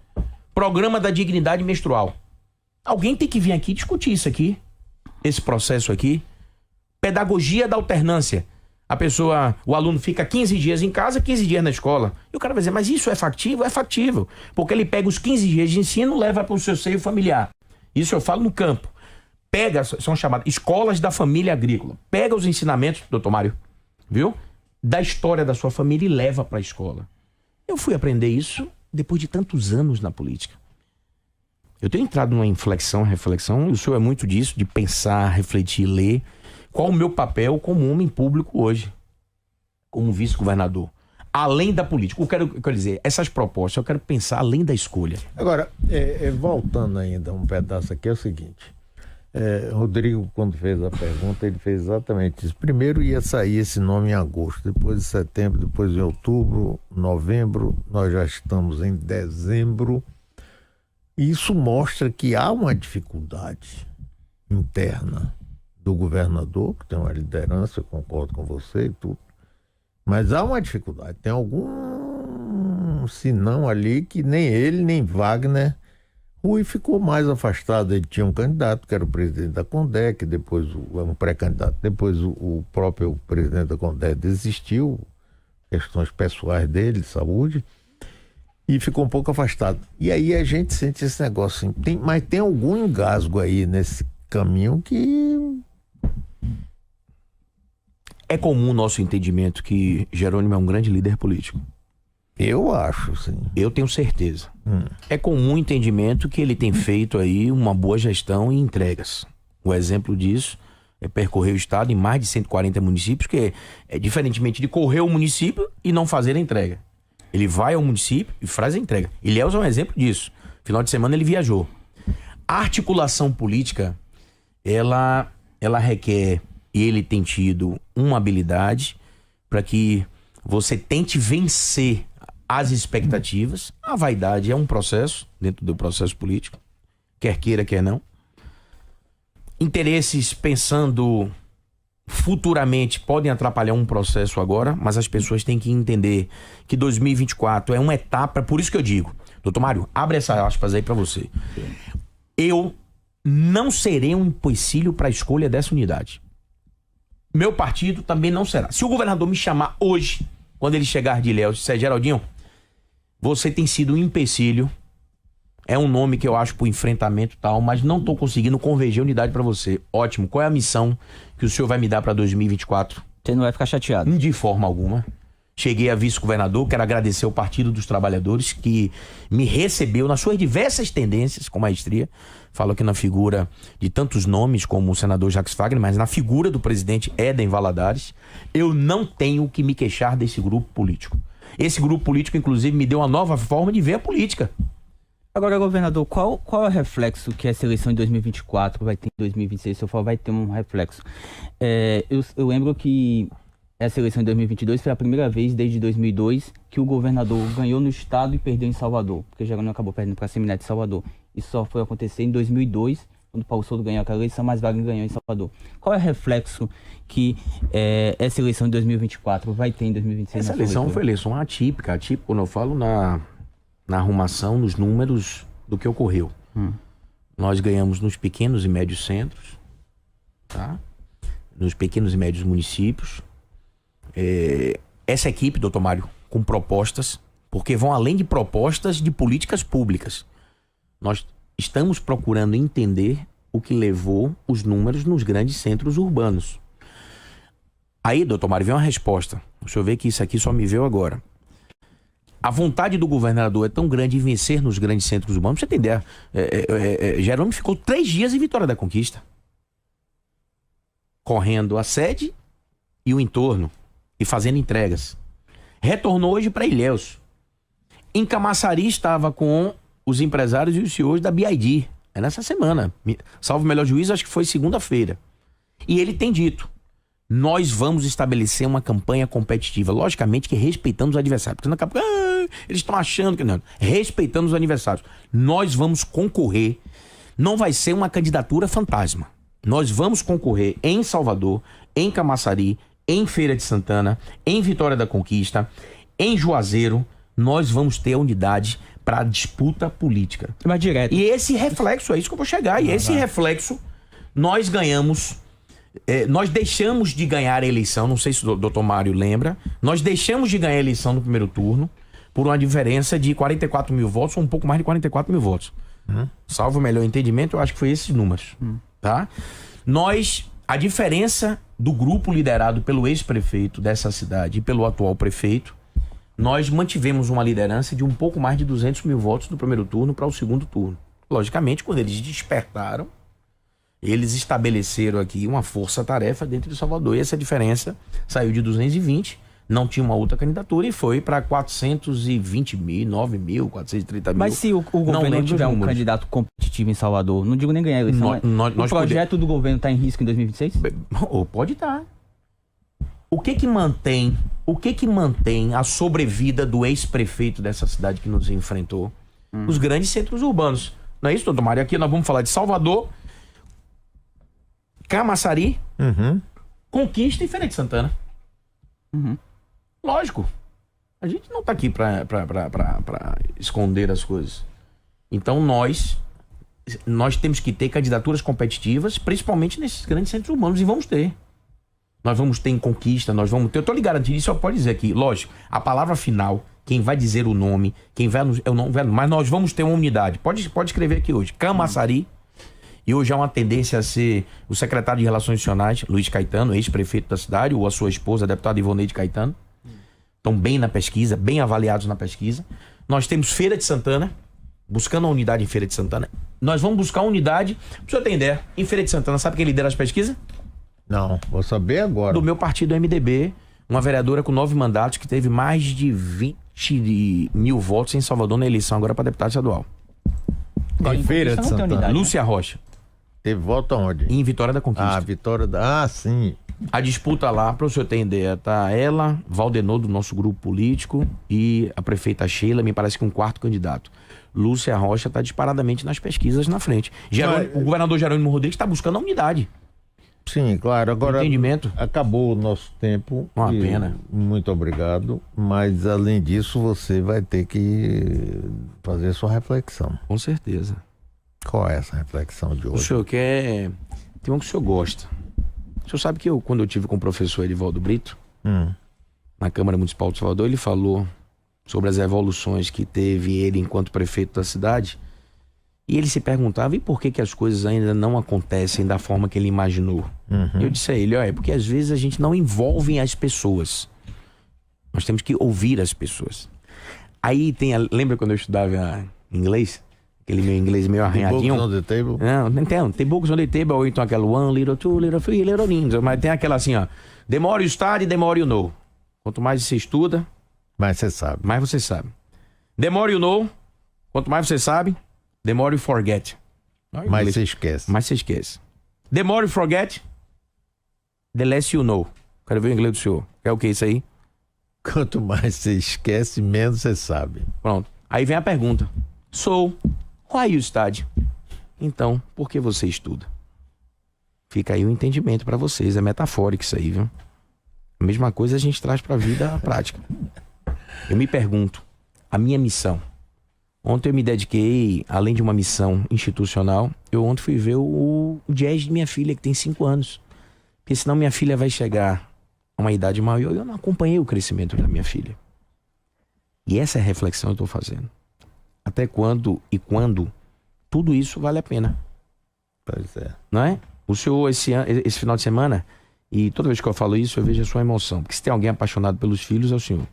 Programa da dignidade menstrual. Alguém tem que vir aqui discutir isso aqui, esse processo aqui. Pedagogia da alternância. O aluno fica 15 dias em casa, 15 dias na escola. E o cara vai dizer, mas isso é factível? É factível. Porque ele pega os 15 dias de ensino e leva para o seu seio familiar. Isso eu falo no campo. São chamadas escolas da família agrícola. Pega os ensinamentos, doutor Mário, viu? Da história da sua família e leva para a escola. Eu fui aprender isso depois de tantos anos na política. Eu tenho entrado numa reflexão, e o senhor é muito disso, de pensar, refletir, ler. Qual o meu papel como homem público hoje, como vice-governador? Além da política. Eu quero dizer, essas propostas, eu quero pensar além da escolha. Agora, voltando ainda um pedaço aqui, é o seguinte. Rodrigo, quando fez a pergunta, ele fez exatamente isso. Primeiro ia sair esse nome em agosto, depois em setembro, depois em outubro, novembro, nós já estamos em dezembro. Isso mostra que há uma dificuldade interna do governador, que tem uma liderança, eu concordo com você e tudo, mas há uma dificuldade. Tem algum sinão ali que nem ele, nem Wagner. Rui ficou mais afastado. Ele tinha um candidato, que era o presidente da Condec, depois um pré-candidato, depois o próprio presidente da Condec desistiu, questões pessoais dele, de saúde, e ficou um pouco afastado. E aí a gente sente esse negócio assim, mas tem algum engasgo aí nesse caminho que... É comum o nosso entendimento que Jerônimo é um grande líder político. Eu acho, sim. Eu tenho certeza. É comum o entendimento que ele tem feito aí uma boa gestão e entregas. O exemplo disso é percorrer o estado em mais de 140 municípios, que é diferentemente de correr o município e não fazer a entrega. Ele vai ao município e faz a entrega. Ilhéus é um exemplo disso. Final de semana ele viajou. A articulação política, ela requer, e ele tem tido uma habilidade para que você tente vencer as expectativas. A vaidade é um processo, dentro do processo político, quer queira, quer não. Interesses pensando futuramente podem atrapalhar um processo agora, mas as pessoas têm que entender que 2024 é uma etapa. Por isso que eu digo, doutor Mário, abre essa aspas aí para você. Eu não serei um empecilho para a escolha dessa unidade. Meu partido também não será. Se o governador me chamar hoje, quando ele chegar de Ilhéus, disser, Geraldinho, você tem sido um empecilho, é um nome que eu acho pro enfrentamento e tal, mas não tô conseguindo converger unidade para você. Ótimo. Qual é a missão que o senhor vai me dar para 2024? Você não vai ficar chateado? De forma alguma. Cheguei a vice-governador, quero agradecer ao Partido dos Trabalhadores, que me recebeu nas suas diversas tendências com maestria. Falo aqui na figura de tantos nomes como o senador Jacques Wagner, mas na figura do presidente Éden Valadares. Eu não tenho que me queixar desse grupo político. Esse grupo político, inclusive, me deu uma nova forma de ver a política. Agora, governador, qual é o reflexo que essa eleição de 2024 vai ter em 2026? Se eu for, vai ter um reflexo. Eu lembro que essa eleição de 2022 foi a primeira vez desde 2002 que o governador ganhou no estado e perdeu em Salvador, porque Jerônimo acabou perdendo para a Semineto de Salvador. Isso só foi acontecer em 2002, quando Paulo Souto ganhou aquela eleição, mas Wagner ganhou em Salvador. Qual é o reflexo que essa eleição de 2024 vai ter em 2026? Essa eleição foi eleição atípica, quando eu falo na arrumação, nos números do que ocorreu. Nós ganhamos nos pequenos e médios centros, tá? Nos pequenos e médios municípios. Essa equipe, doutor Mário, com propostas, porque vão além de propostas de políticas públicas. Nós estamos procurando entender o que levou os números nos grandes centros urbanos. Aí, doutor Mário, vem uma resposta. Deixa eu ver que isso aqui só me veio agora. A vontade do governador é tão grande em vencer nos grandes centros urbanos. Pra você entender, Jerônimo ficou 3 dias em Vitória da Conquista, correndo a sede e o entorno e fazendo entregas. Retornou hoje para Ilhéus. Em Camaçari estava com os empresários e os CEOs da BID. É nessa semana. Salvo o melhor juízo, acho que foi segunda-feira. E ele tem dito: nós vamos estabelecer uma campanha competitiva. Logicamente que respeitando os adversários. Porque daqui a pouco, eles estão achando que não. Respeitando os adversários. Nós vamos concorrer. Não vai ser uma candidatura fantasma. Nós vamos concorrer em Salvador, em Camaçari, em Feira de Santana, em Vitória da Conquista, em Juazeiro. Nós vamos ter a unidade para a disputa política. Mas direto. E esse reflexo, é isso que eu vou chegar. E esse reflexo, nós ganhamos... nós deixamos de ganhar a eleição, não sei se o doutor Mário lembra, nós deixamos de ganhar a eleição no primeiro turno por uma diferença de 44 mil votos, ou um pouco mais de 44 mil votos. Salvo o melhor entendimento, eu acho que foi esses números. Tá? A diferença do grupo liderado pelo ex-prefeito dessa cidade e pelo atual prefeito, nós mantivemos uma liderança de um pouco mais de 200 mil votos do primeiro turno para o segundo turno. Logicamente, quando eles despertaram, eles estabeleceram aqui uma força-tarefa dentro de Salvador. E essa diferença saiu de 220, não tinha uma outra candidatura, e foi para 420 mil, 9 mil, 430 mil. Mas se o governo não tiver um candidato competitivo em Salvador, não digo nem ganhar a eleição, o projeto do governo está em risco em 2026? Pode estar. O que mantém a sobrevida do ex-prefeito dessa cidade que nos enfrentou? Os grandes centros urbanos. Não é isso, doutor Mário? Aqui nós vamos falar de Salvador, Camaçari, Conquista e Feira de Santana. Lógico. A gente não tá aqui pra esconder as coisas. Então nós temos que ter candidaturas competitivas, principalmente nesses grandes centros urbanos, e vamos ter. Nós vamos ter em Conquista, nós vamos ter... Eu tô ligado, isso pode dizer aqui. Lógico, a palavra final, quem vai dizer o nome, quem vai... Eu não, mas nós vamos ter uma unidade. Pode escrever aqui hoje. Camaçari. E hoje há uma tendência a ser o secretário de Relações Institucionais, Luiz Caetano, ex-prefeito da cidade, ou a sua esposa, a deputada Ivoneide Caetano. Estão bem na pesquisa, bem avaliados na pesquisa. Nós temos Feira de Santana, buscando a unidade em Feira de Santana. Nós vamos buscar uma unidade, pra você ter ideia, em Feira de Santana, sabe quem lidera as pesquisas? Não, vou saber agora. Do meu partido, MDB, uma vereadora com 9 mandatos, que teve mais de 20 mil votos em Salvador na eleição agora para deputado estadual. Em Feira de Santana. Lúcia Rocha. Teve voto aonde? Em Vitória da Conquista. Sim. A disputa lá, para o senhor ter ideia, tá ela, Valdenor do nosso grupo político e a prefeita Sheila, me parece que um quarto candidato. Lúcia Rocha está disparadamente nas pesquisas na frente. O governador Jerônimo Rodrigues está buscando a unidade. Sim, claro. Agora, entendimento? Acabou o nosso tempo. Uma pena. Muito obrigado. Mas, além disso, você vai ter que fazer sua reflexão. Com certeza. Qual é essa reflexão de hoje? O senhor quer... Tem um que o senhor gosta. O senhor sabe que quando eu tive com o professor Edivaldo Brito, na Câmara Municipal de Salvador, ele falou sobre as evoluções que teve ele enquanto prefeito da cidade. E ele se perguntava, e por que as coisas ainda não acontecem da forma que ele imaginou? Eu disse a ele, é porque às vezes a gente não envolve as pessoas. Nós temos que ouvir as pessoas. Aí lembra quando eu estudava inglês? Aquele meu inglês meio arranhadinho. Books on the table? Não, tem books on the table, ou então aquela 1, little 2, little 3, little ninja. Mas tem aquela assim, ó. The more you study, the more you know. Quanto mais você estuda, mais você sabe. Mais você sabe. The more you know, quanto mais você sabe, the more you forget. Mais você esquece. Mais você esquece. The more you forget, the less you know. Quero ver o inglês do senhor. É o que isso aí? Quanto mais você esquece, menos você sabe. Pronto. Aí vem a pergunta. So, why you study? Então, por que você estuda? Fica aí o entendimento para vocês. É metafórico isso aí, viu? A mesma coisa a gente traz para a vida prática. Eu me pergunto, a minha missão. Ontem eu me dediquei, além de uma missão institucional, eu ontem fui ver o jazz de minha filha, que tem 5 anos. Porque senão minha filha vai chegar a uma idade maior e eu não acompanhei o crescimento da minha filha. E essa é a reflexão que eu estou fazendo. Até quando e quando tudo isso vale a pena. Pois é. Não é? O senhor, esse final de semana, e toda vez que eu falo isso, eu vejo a sua emoção. Porque se tem alguém apaixonado pelos filhos, é o senhor.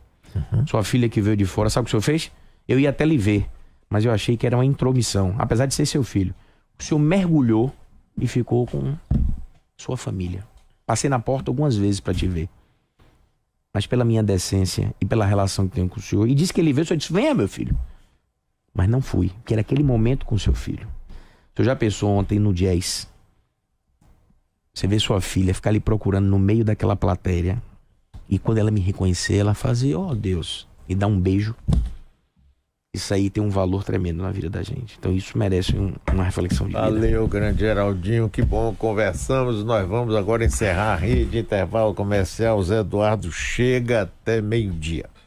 Sua filha que veio de fora, sabe o que o senhor fez? Eu ia até lhe ver, mas eu achei que era uma intromissão, apesar de ser seu filho. O senhor mergulhou e ficou com sua família. Passei na porta algumas vezes para te ver. Mas pela minha decência e pela relação que tenho com o senhor, e disse que ele veio, o senhor disse, venha meu filho. Mas não fui, porque era aquele momento com o seu filho. O senhor já pensou ontem no jazz? Você vê sua filha ficar ali procurando no meio daquela plateia, e quando ela me reconhecer, ela fazer, oh Deus, me dá um beijo. Isso aí tem um valor tremendo na vida da gente. Então isso merece uma reflexão de vida. Valeu, grande Geraldinho, que bom, conversamos. Nós vamos agora encerrar a rede de intervalo comercial. Zé Eduardo chega até meio-dia.